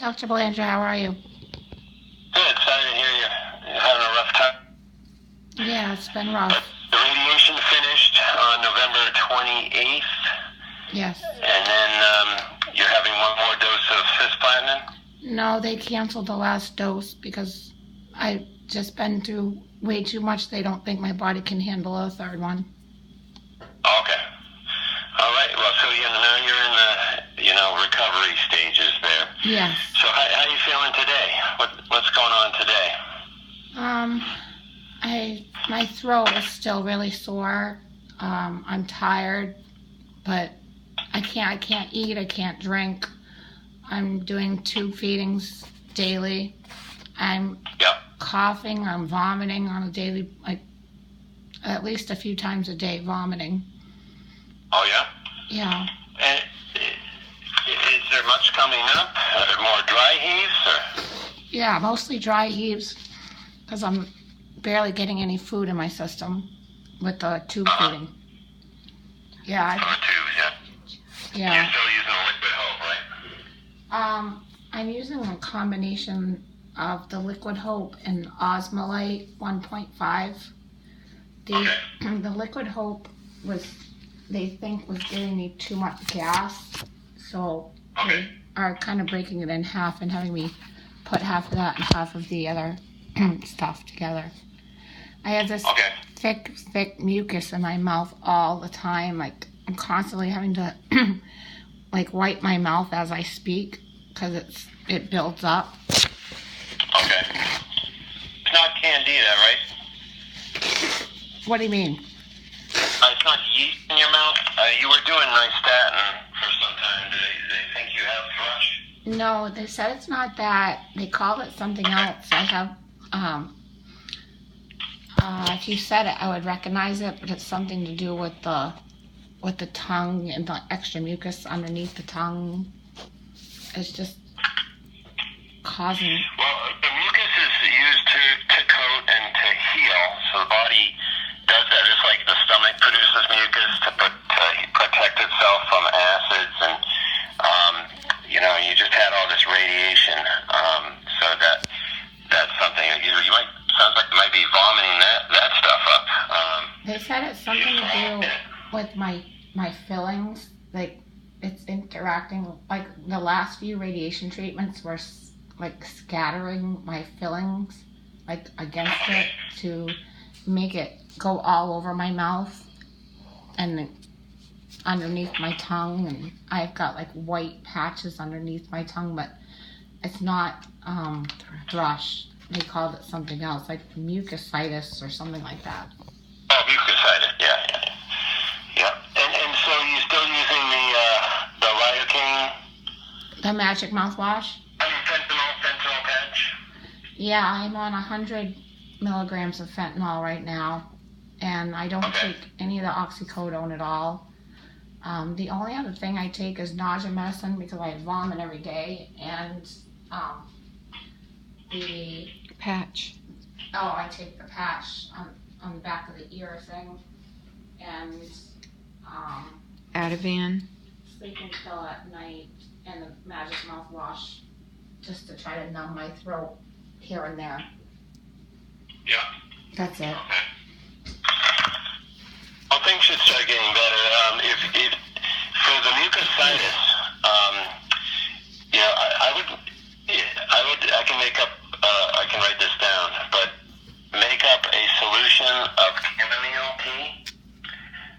Dr. Belanger, how are you? Good. Sorry to hear you're having a rough time. Yeah, it's been rough. But the radiation finished on November 28th. Yes. And then you're having one more dose of cisplatin? No, they canceled the last dose because I've just been through way too much. They don't think my body can handle a third one. Okay. All right. Well, so now you're in the recovery stages there. Yes. So how are you feeling today? What's going on today? My throat is still really sore. I'm tired, but I can't eat. I can't drink. I'm doing 2 feedings daily. I'm coughing. I'm vomiting on a daily, at least a few times a day, vomiting. Oh yeah. Yeah. And is there much coming up? Are there more dry heaves? Or? Yeah, mostly dry heaves because I'm barely getting any food in my system with the tube feeding. Yeah. Tubes, yeah. Yeah. You're still using a liquid Hope, right? I'm using a combination of the Liquid Hope and Osmolite 1.5. The Liquid Hope they think was giving me too much gas, so they are kind of breaking it in half and having me put half of that and half of the other stuff together. I have this thick mucus in my mouth all the time. I'm constantly having to wipe my mouth as I speak because it builds up. Okay. It's not candida, right? What do you mean? It's not yeast in your mouth? You were doing nystatin for some time. Do they think you have thrush? No, they said it's not that. They called it something else. I have, if you said it, I would recognize it, but it's something to do with the tongue and the extra mucus underneath the tongue. It's just causing... Well, the mucus is used to coat and to heal, so the body does that. It's like the stomach produces mucus to protect itself from acids, and you just had all this radiation, so that's something. You might sounds like you might be vomiting that stuff up. They said it's something to do with my fillings, it's interacting, the last few radiation treatments were scattering my fillings against it to make it go all over my mouth and underneath my tongue, and I've got white patches underneath my tongue, but it's not thrush. They called it something else, mucositis or something like that. Oh, mucositis, yeah. And so you're still using the lidocaine? The magic mouthwash? Fentanyl patch? Yeah, I'm on 100 milligrams of fentanyl right now, and I don't take any of the oxycodone at all. The only other thing I take is nausea medicine because I vomit every day, and the patch. Oh, I take the patch on the back of the ear thing, and Ativan. Sleeping pill at night, and the magic mouthwash just to try to numb my throat here and there. Yeah. That's it. Okay. Well, things should start getting better. If for the mucositis, I can make up. I can write this down, but make up a solution of chamomile tea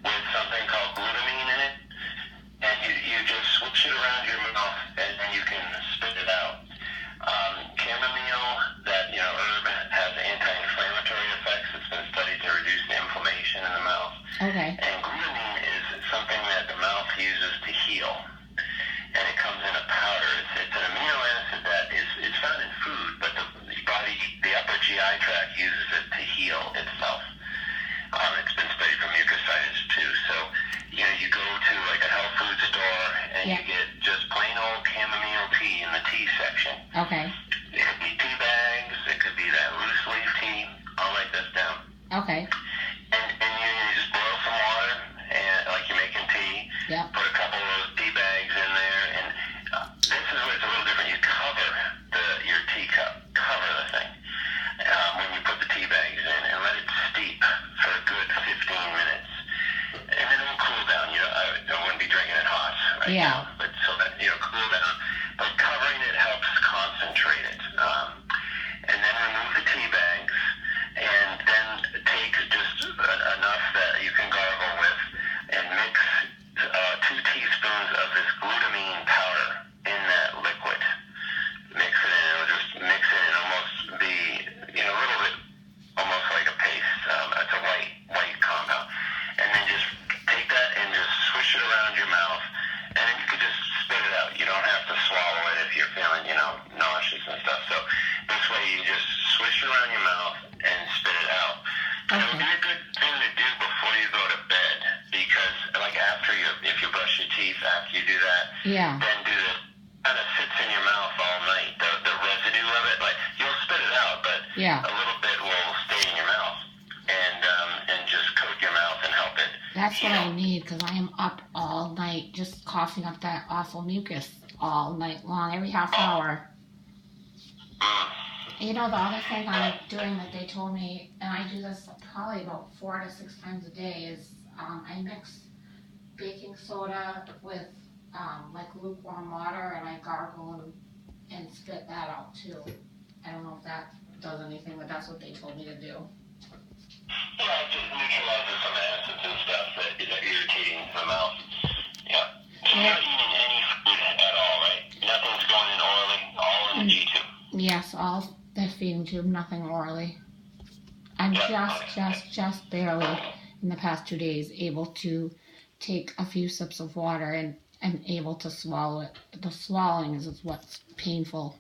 with something called glutamine in it, and you just switch it around your mouth, and then you can spit it out. Chamomile, that herb, has anti-inflammatory effects. It's been studied to reduce the inflammation in the mouth. Okay. And glutamine is something that the mouth uses to heal, and it comes in a powder. It's an amino acid that is found in food, but the body, the upper GI tract, uses it to heal itself. It's been studied for mucositis too. So, you go to a health food store and you get just plain old chamomile tea in the tea section. Okay. It could be tea bags. It could be that loose leaf tea. I'll write this down. Okay. And you just boil some water, and like you're making tea. Yeah. Put a couple of those tea bags in there, and this is where it's a little different. You cover right Yeah. now, but so that cool down. But covering it helps concentrate it. And then remove the tea bags, and then take just enough that you can gargle with, and mix 2 teaspoons of this glutamine powder in that liquid. Mix it in. It'll just mix it and almost be a little bit almost like a paste. It's a white compound. And then just take that and just swish it around your mouth, and then you can just spit it out. You don't have to swallow it if you're feeling nauseous and stuff. So this way you just swish it around your mouth and spit it out. And it would be a good thing to do before you go to bed, because like if you brush your teeth after you do that, then do this. Kind of sits in your mouth all night. The residue of it, like you'll spit it out, but a little bit will stay in your mouth and just coat your mouth and help it. That's what I need, because I am up all night just coughing up that awful mucus all night long, every half hour. The other thing I'm doing that they told me, and I do this probably about 4 to 6 times a day, is I mix baking soda with like lukewarm water, and I gargle and spit that out too. I don't know if that does anything, but that's what they told me to do. Yeah, it just neutralizes some acids and stuff that are irritating the mouth. Yeah. So you're not eating any food at all, right? Nothing's going in orally, all in the G2. Yes, all the feeding tube, nothing orally. I'm just barely in the past 2 days able to take a few sips of water and I'm able to swallow it. The swallowing is what's painful.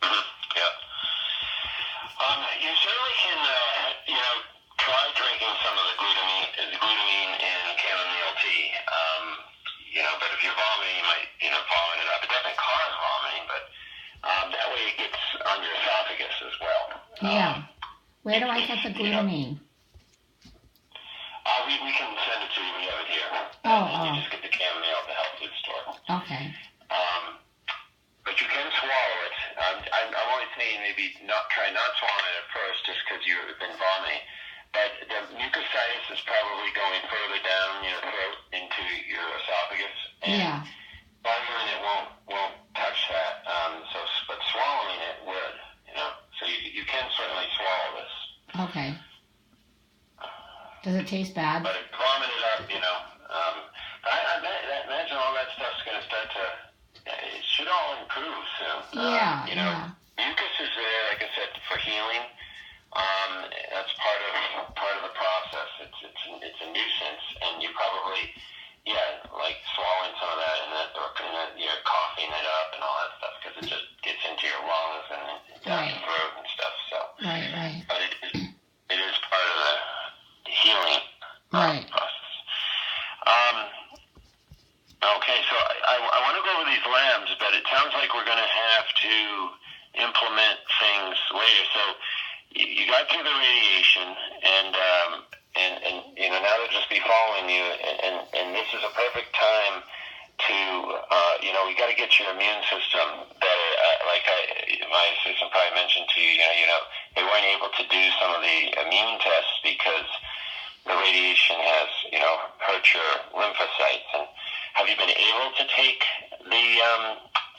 Yeah. You certainly can, try drinking some of the glutamine and chamomile tea. But if you're vomiting, you might, vomit it up. It doesn't cause vomiting, but that way it gets on your esophagus as well. Yeah. Where do I get the glutamine? We can send it to you. We have it here. You just get the chamomile at the health food store. Okay. But you can swallow it. I'm only saying maybe try not swallowing it at first, just because you've been vomiting. But the mucositis is probably going further down your throat into your esophagus. And swallowing it won't touch that. But swallowing it would. So you can certainly swallow this. Okay. Does it taste bad? But vomit it up, I imagine all that stuff's going to start to. It should all improve soon. Mucus is there, like I said, for healing. That's part of the process. It's a nuisance, and you probably, like swallowing some of that, and you're coughing it up and all that stuff, because it just gets into your lungs and down your throat and stuff. So. Right. But it is part of the healing process. Okay, so I want to go over these labs, but it sounds like we're going to have to implement things later. So you got through the radiation, and now they'll just be following you, and this is a perfect time to we got to get your immune system better. My assistant probably mentioned to you, they weren't able to do some of the immune tests because the radiation has hurt your lymphocytes. And have you been able to take the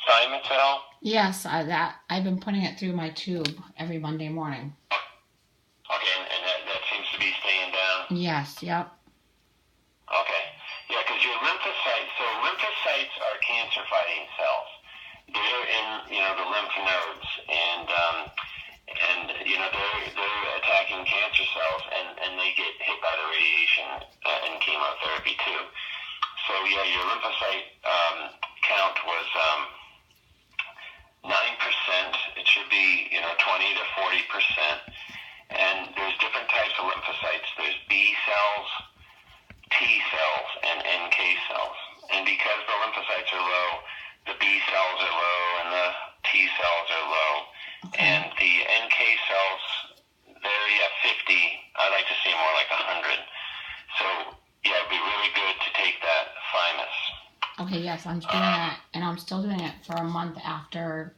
thymus at all? Yes, I've been putting it through my tube every Monday morning. Okay, and that seems to be staying down? Yes, yep. Okay. Yeah, because your lymphocytes are cancer-fighting cells. They're in, the lymph nodes, and they're attacking cancer cells, and they get hit by the radiation and chemotherapy too. So your lymphocyte count was 9%. It should be 20 to 40%. And there's different types of lymphocytes. There's B cells, T cells, and NK cells. And because the lymphocytes are low, the B cells are low and the T cells are low. Okay. And the NK cells, they're 50. I like to see more like 100. So it'd be really good to take that thymus. Okay, yes, I'm doing that, and I'm still doing it for a month after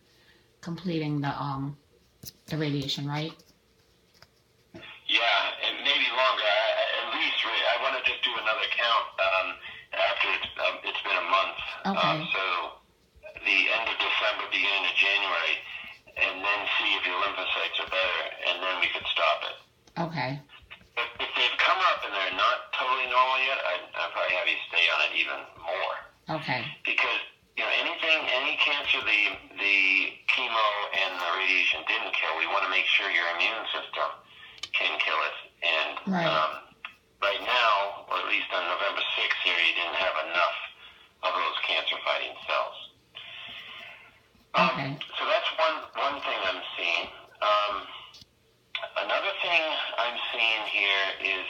completing the radiation, right? Yeah, and maybe longer. At least I want to just do another count after it's Okay. So the end of December, beginning of January, and then see if your lymphocytes are better, and then we could stop it. Okay. If they've come up and they're not totally normal yet, I'd probably have you stay on it even more. Okay. Because, any cancer the chemo and the radiation didn't kill, we want to make sure your immune system can kill it. And Right. right now, or at least on November 6th here, you didn't have enough of those cancer-fighting cells. Okay. So that's one thing I'm seeing. Another thing I'm seeing here is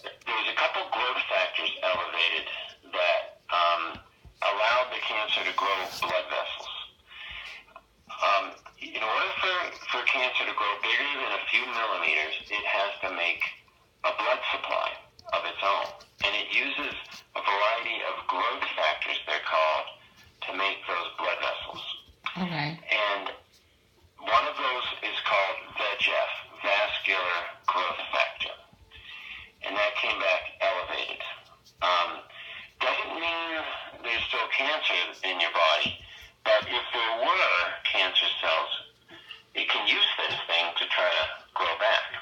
there's a couple growth factors elevated that allowed the cancer to grow blood vessels. In order for cancer to grow bigger than a few millimeters, it has to make a blood supply of its own. And it uses a variety of growth factors, they're called, to make those blood vessels. Okay. And one of those is called VEGF, vascular growth factor. And that came back elevated. Doesn't mean there's still cancer in your body, but if there were cancer cells, it can use this thing to try to grow back.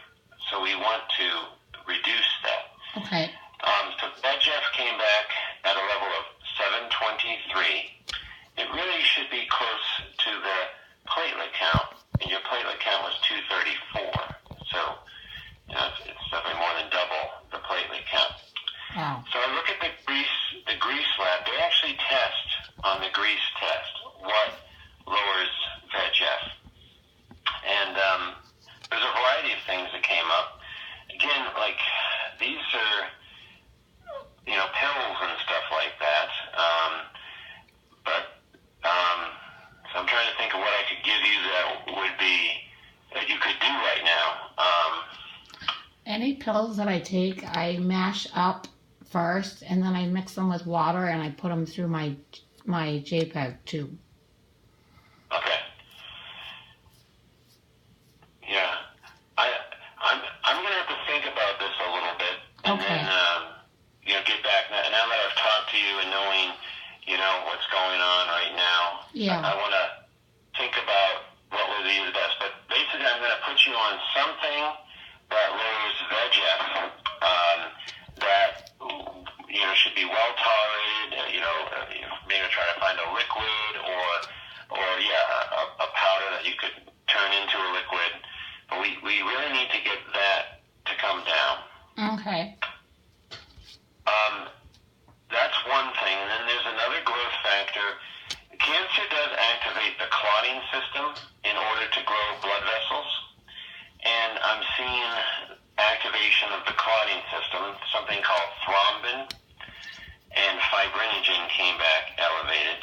So we want to reduce that. Okay. So VEGF came back at a level of 723. It really should be close to the platelet count, and your platelet count was 234. So, it's definitely more than double the platelet count. Wow. So I look at the grease lab. They actually test on the grease test what lowers VEGF. And there's a variety of things that came up. Again, like these are, pills and stuff like that. So I'm trying to think of what I could give you that you could do right now. Any pills that I take, I mash up first, and then I mix them with water, and I put them through my JPEG tube. Okay. Yeah. I'm gonna have to think about this a little bit, and Okay. then get back. Now that I've talked to you and knowing what's going on right now, Yeah. I want to think about what would be the best. But basically, I'm going to put you on something that lowers VEGF, that should be well tolerated. Maybe try to find a liquid or a powder that you could turn into a liquid. But we really need to get that to come down. Okay. That's one thing. And then there's another growth factor. Cancer does activate the clotting system in order to grow blood vessels. And I'm seeing activation of the clotting system, something called thrombin, and fibrinogen came back elevated.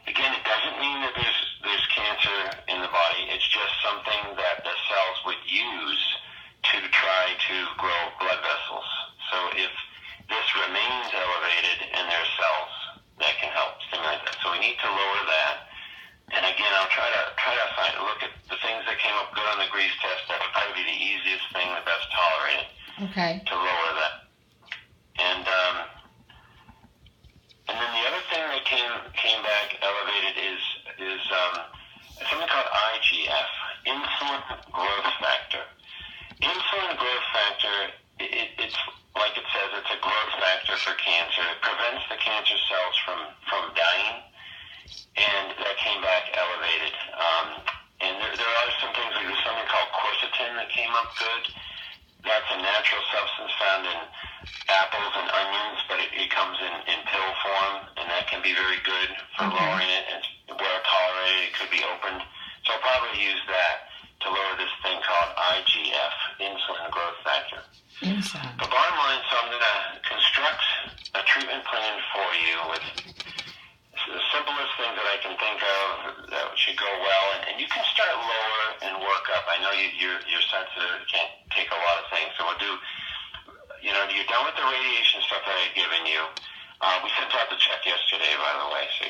Again, it doesn't mean that there's cancer in the body. It's just something that the cells would use to try to grow blood vessels. So if this remains elevated in their cells, that can help stimulate that. So we need to lower that. And again, I'll try to look at the things that came up good on the grease test. That would probably be the easiest thing, the best tolerated, Okay. to lower that. And then the other thing that came back elevated is something called IGF, insulin growth factor. Insulin growth factor, it's like it says, it's a growth factor for cancer. It prevents the cancer cells from dying, and that came back elevated. And there are some things, like there's something called quercetin that came up good. That's a natural substance found in apples and onions, but it comes in pill form, and that can be very good for lowering it. It's well tolerated. It could be opened. So I'll probably use that to lower this thing called IGF, insulin growth factor. Inside. The bottom line, so I'm going to construct a treatment plan for you with the simplest things that I can think of that should go well, and you can start lower and work up. I know you're sensitive, you can't take a lot of things, so we'll do, you're done with the radiation stuff that I've given you. We sent out the check yesterday, by the way, so